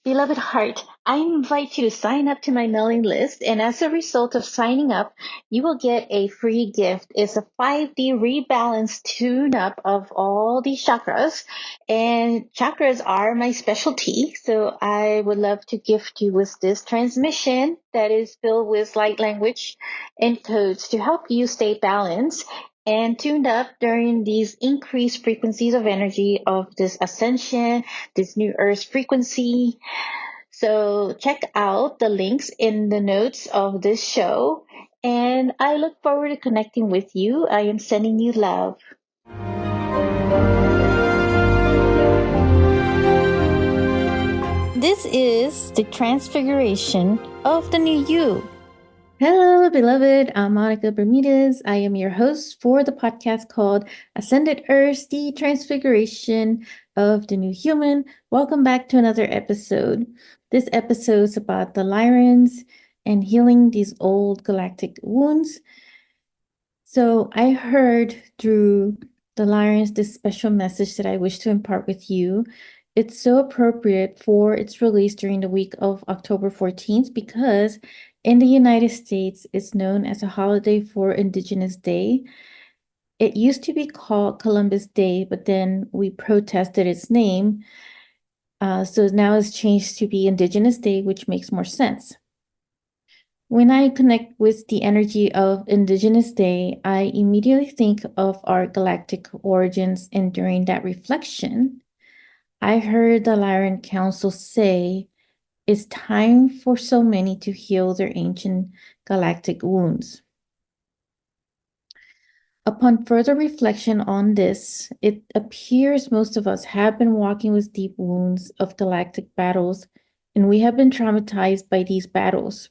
Beloved heart, I invite you to sign up to my mailing list, and as a result of signing up, you will get a free gift. It's a 5D rebalance tune up of all the chakras, and chakras are my specialty. So I would love to gift you with this transmission that is filled with light language and codes to help you stay balanced and tuned up during these increased frequencies of energy of this ascension, this new earth frequency. So check out the links in the notes of this show. And I look forward to connecting with you. I am sending you love. This is the transfiguration of the new you. Hello, beloved. I'm Monica Bermudez. I am your host for the podcast called Ascended Earth, the Transfiguration of the New Human. Welcome back to another episode. This episode is about the Lyrans and healing these old galactic wounds. So I heard through the Lyrans this special message that I wish to impart with you. It's so appropriate for its release during the week of October 14th because in the United States, it's known as a holiday for Indigenous Day. It used to be called Columbus Day, but then we protested its name. So now it's changed to be Indigenous Day, which makes more sense. When I connect with the energy of Indigenous Day, I immediately think of our galactic origins, and during that reflection, I heard the Lyran Council say, it's time for so many to heal their ancient galactic wounds. Upon further reflection on this, it appears most of us have been walking with deep wounds of galactic battles, and we have been traumatized by these battles.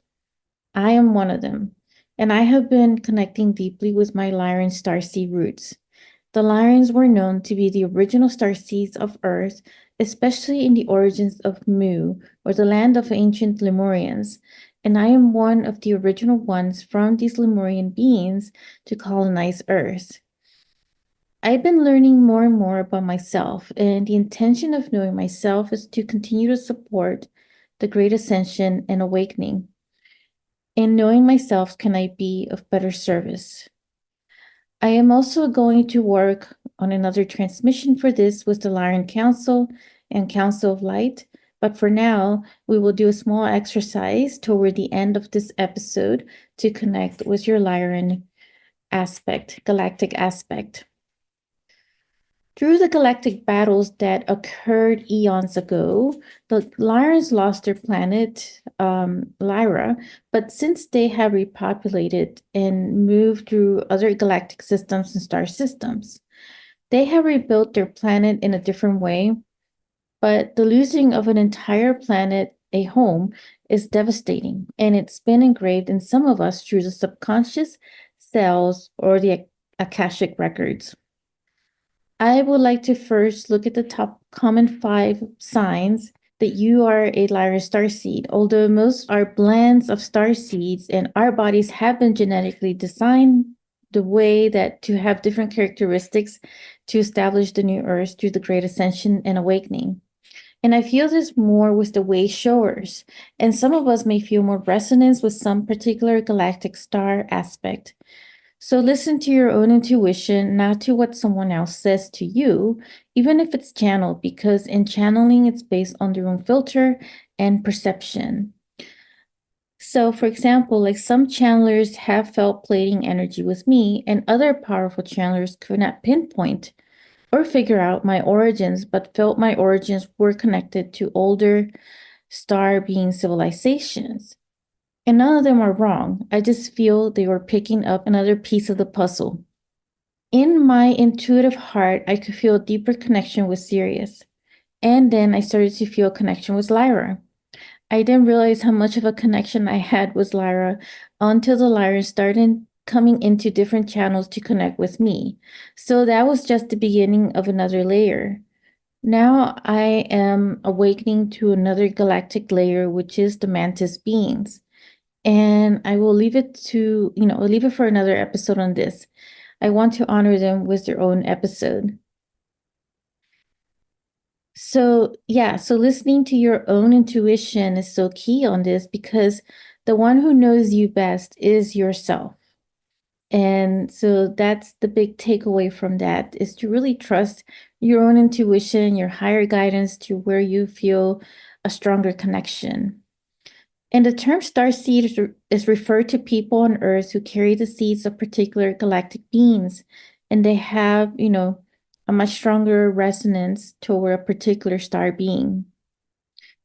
I am one of them, and I have been connecting deeply with my Lyran starseed roots. The Lyrans were known to be the original starseeds of Earth, especially in the origins of Mu, or the land of ancient Lemurians, and I am one of the original ones from these Lemurian beings to colonize Earth. I've been learning more and more about myself, and the intention of knowing myself is to continue to support the great ascension and awakening. In knowing myself, can I be of better service? I am also going to work on another transmission for this with the Lyran Council and Council of Light, but for now, we will do a small exercise toward the end of this episode to connect with your Lyran aspect, galactic aspect. Through the galactic battles that occurred eons ago, the Lyrans lost their planet, Lyra, but since they have repopulated and moved through other galactic systems and star systems, they have rebuilt their planet in a different way. But the losing of an entire planet, a home, is devastating, and it's been engraved in some of us through the subconscious cells or the Akashic records. I would like to first look at the top common 5 signs that you are a Lyra starseed. Although most are blends of star seeds and our bodies have been genetically designed the way that to have different characteristics to establish the new earth through the great ascension and awakening. And I feel this more with the way showers, and some of us may feel more resonance with some particular galactic star aspect. So listen to your own intuition, not to what someone else says to you, even if it's channeled, because in channeling, it's based on their own filter and perception. So, for example, like some channelers have felt plating energy with me, and other powerful channelers could not pinpoint or figure out my origins, but felt my origins were connected to older star being civilizations. And none of them are wrong. I just feel they were picking up another piece of the puzzle. In my intuitive heart, I could feel a deeper connection with Sirius. And then I started to feel a connection with Lyra. I didn't realize how much of a connection I had with Lyra until the Lyra started coming into different channels to connect with me. So that was just the beginning of another layer. Now I am awakening to another galactic layer, which is the mantis beings. And I will leave it to, I'll leave it for another episode on this. I want to honor them with their own episode. So, yeah, so listening to your own intuition is so key on this because the one who knows you best is yourself. And so that's the big takeaway from that is to really trust your own intuition, your higher guidance to where you feel a stronger connection. And the term starseed is referred to people on Earth who carry the seeds of particular galactic beings, and they have, a much stronger resonance toward a particular star being.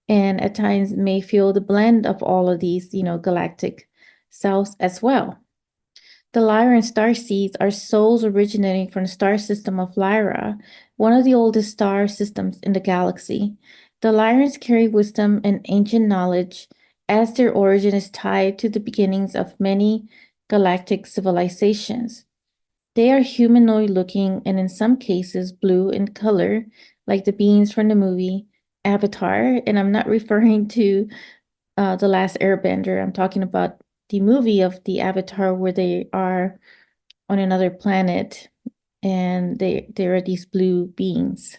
And at times may feel the blend of all of these, galactic selves as well. The Lyran star seeds are souls originating from the star system of Lyra, one of the oldest star systems in the galaxy. The Lyrans carry wisdom and ancient knowledge, as their origin is tied to the beginnings of many galactic civilizations. They are humanoid looking and, in some cases, blue in color, like the beings from the movie Avatar. And I'm not referring to The Last Airbender, I'm talking about the movie of the Avatar where they are on another planet and there are these blue beings.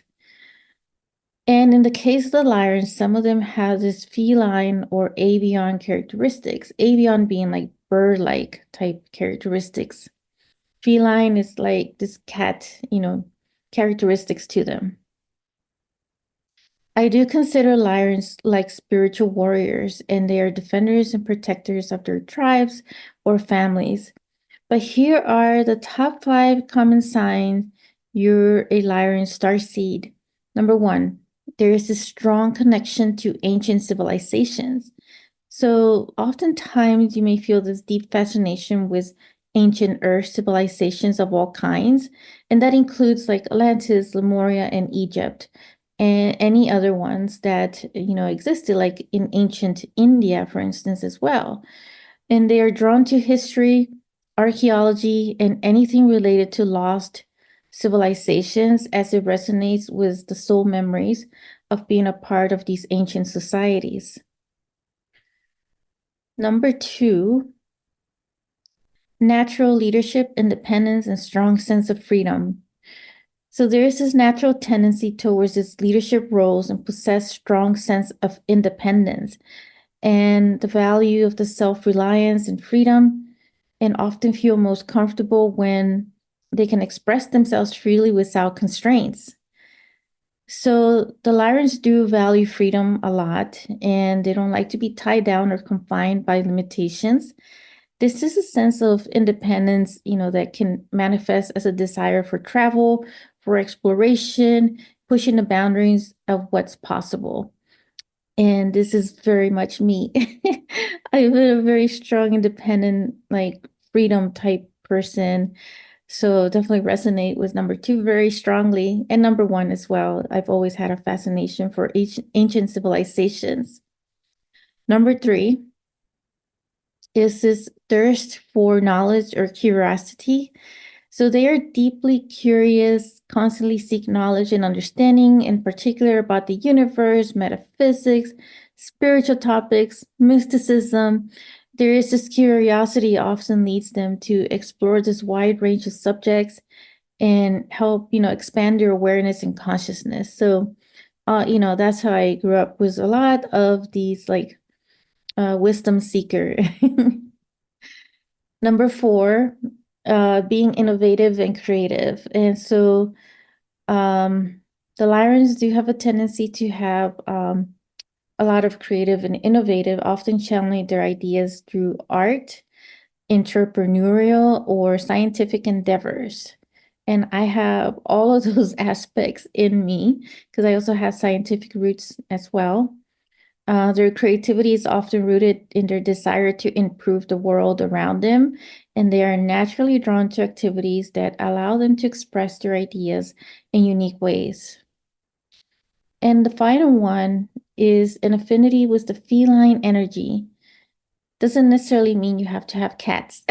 And in the case of the Lyran, some of them have this feline or avian characteristics. Avian being like bird-like type characteristics. Feline is like this cat, characteristics to them. I do consider Lyrans like spiritual warriors, and they are defenders and protectors of their tribes or families. But here are the top 5 common signs you're a Lyran starseed. Number 1, there is a strong connection to ancient civilizations. So oftentimes you may feel this deep fascination with ancient Earth civilizations of all kinds, and that includes like Atlantis, Lemuria, and Egypt, and any other ones that existed, like in ancient India, for instance, as well. And they are drawn to history, archaeology, and anything related to lost civilizations as it resonates with the soul memories of being a part of these ancient societies. Number 2, natural leadership, independence, and strong sense of freedom. So there is this natural tendency towards its leadership roles and possess strong sense of independence and the value of the self-reliance and freedom, and often feel most comfortable when they can express themselves freely without constraints. So the Lyrans do value freedom a lot, and they don't like to be tied down or confined by limitations. This is a sense of independence, that can manifest as a desire for travel, for exploration, pushing the boundaries of what's possible. And this is very much me. I'm a very strong, independent, like freedom type person. So definitely resonate with number 2 very strongly, and number 1 as well. I've always had a fascination for ancient civilizations. Number 3 is this thirst for knowledge or curiosity. So they are deeply curious, constantly seek knowledge and understanding, in particular about the universe, metaphysics, spiritual topics, mysticism. There is this curiosity often leads them to explore this wide range of subjects and help, expand their awareness and consciousness. So, that's how I grew up, with a lot of these like wisdom seeker. Number 4, being innovative and creative. And so the Lyrans do have a tendency to have a lot of creative and innovative, often channeling their ideas through art, entrepreneurial, or scientific endeavors. And I have all of those aspects in me because I also have scientific roots as well. Their creativity is often rooted in their desire to improve the world around them, and they are naturally drawn to activities that allow them to express their ideas in unique ways. And the final one is an affinity with the feline energy. Doesn't necessarily mean you have to have cats.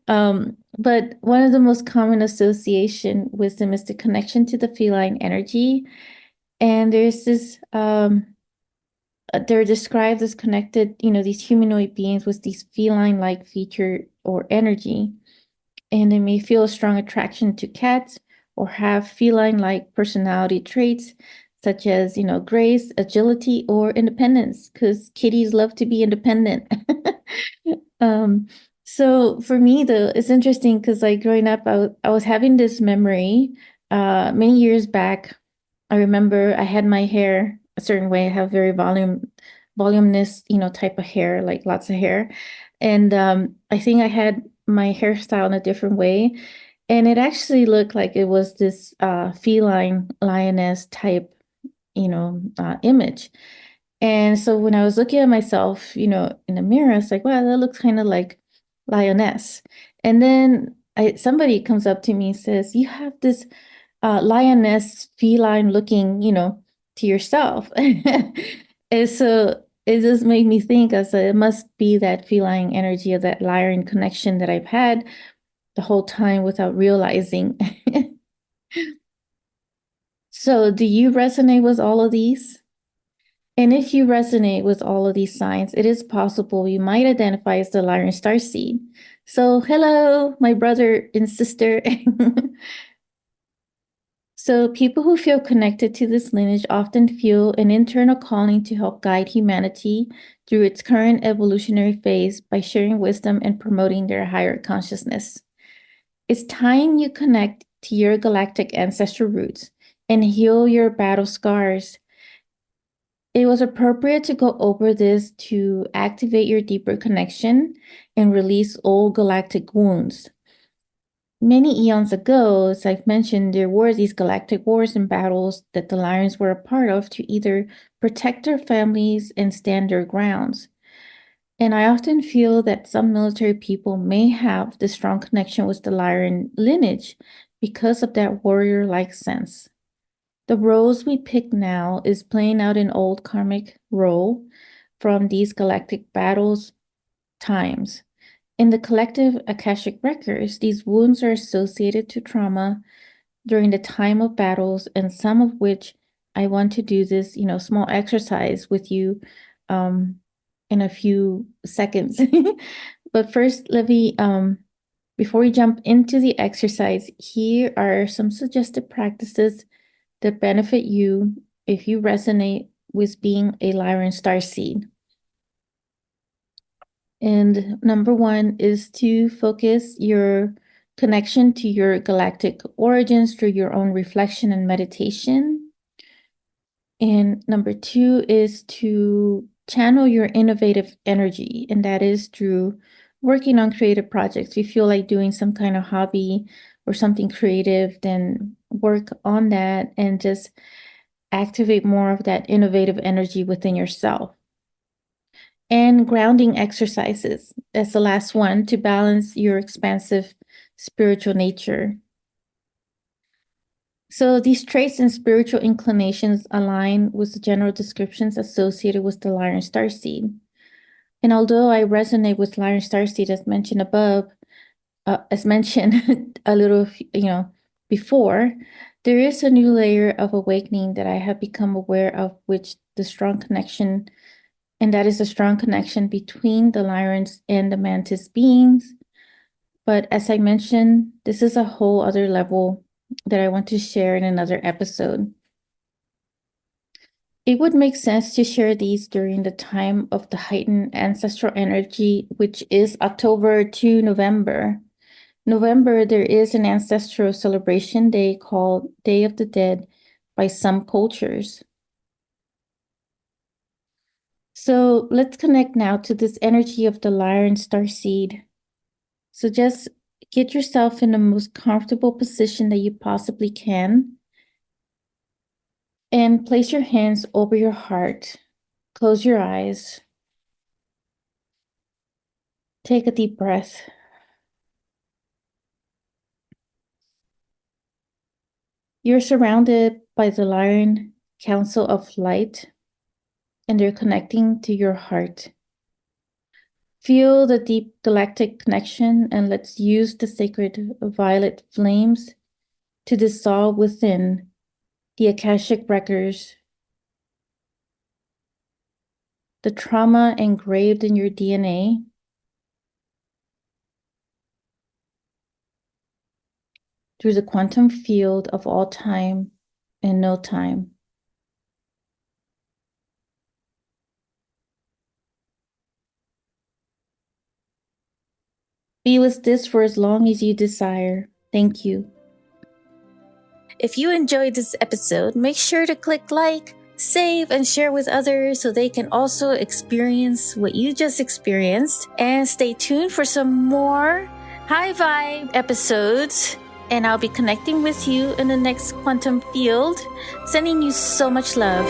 But one of the most common association with them is the connection to the feline energy. And there's this they're described as connected, these humanoid beings with these feline-like feature or energy, and they may feel a strong attraction to cats or have feline-like personality traits such as, grace, agility, or independence, because kitties love to be independent. um, so for me, though, it's interesting because like growing up, I was having this memory many years back. I remember I had my hair a certain way. I have very voluminous, type of hair, like lots of hair. And I think I had my hairstyle in a different way. And it actually looked like it was this feline lioness type, image. And so when I was looking at myself, in the mirror, it's like, wow, that looks kind of like lioness. And then somebody comes up to me and says, you have this lioness feline looking, to yourself. And so it just made me think, I said, it must be that feline energy of that Lyran connection that I've had the whole time without realizing. So do you resonate with all of these? And if you resonate with all of these signs, it is possible you might identify as the Lyran starseed. So hello, my brother and sister. So, people who feel connected to this lineage often feel an internal calling to help guide humanity through its current evolutionary phase by sharing wisdom and promoting their higher consciousness. It's time you connect to your galactic ancestral roots and heal your battle scars. It was appropriate to go over this to activate your deeper connection and release old galactic wounds. Many eons ago, as I've mentioned, there were these galactic wars and battles that the Lyrans were a part of to either protect their families and stand their grounds. And I often feel that some military people may have this strong connection with the Lyran lineage because of that warrior-like sense. The roles we pick now is playing out an old karmic role from these galactic battles times. In the collective Akashic records, these wounds are associated to trauma during the time of battles, and some of which I want to do this, small exercise with you in a few seconds. But first, let me, before we jump into the exercise, here are some suggested practices that benefit you if you resonate with being a Lyran starseed. And number one is to focus your connection to your galactic origins through your own reflection and meditation. And number two is to channel your innovative energy, and that is through working on creative projects. If you feel like doing some kind of hobby or something creative, then work on that and just activate more of that innovative energy within yourself. And grounding exercises. That's the last one to balance your expansive spiritual nature. So these traits and spiritual inclinations align with the general descriptions associated with the Lyran starseed. And although I resonate with Lyran starseed as mentioned above, as mentioned a little, before, there is a new layer of awakening that I have become aware of, which the strong connection, and that is a strong connection between the Lyrans and the Mantis beings. But as I mentioned, this is a whole other level that I want to share in another episode. It would make sense to share these during the time of the heightened ancestral energy, which is October to November. November, there is an ancestral celebration day called Day of the Dead by some cultures. So let's connect now to this energy of the Lyran starseed. So just get yourself in the most comfortable position that you possibly can and place your hands over your heart. Close your eyes. Take a deep breath. You're surrounded by the Lyran Council of Light, and they're connecting to your heart. Feel the deep galactic connection, and let's use the sacred violet flames to dissolve within the Akashic records, the trauma engraved in your DNA, through the quantum field of all time and no time. Be with this for as long as you desire. Thank you. If you enjoyed this episode, make sure to click like, save, and share with others so they can also experience what you just experienced. And stay tuned for some more high vibe episodes. And I'll be connecting with you in the next quantum field. Sending you so much love.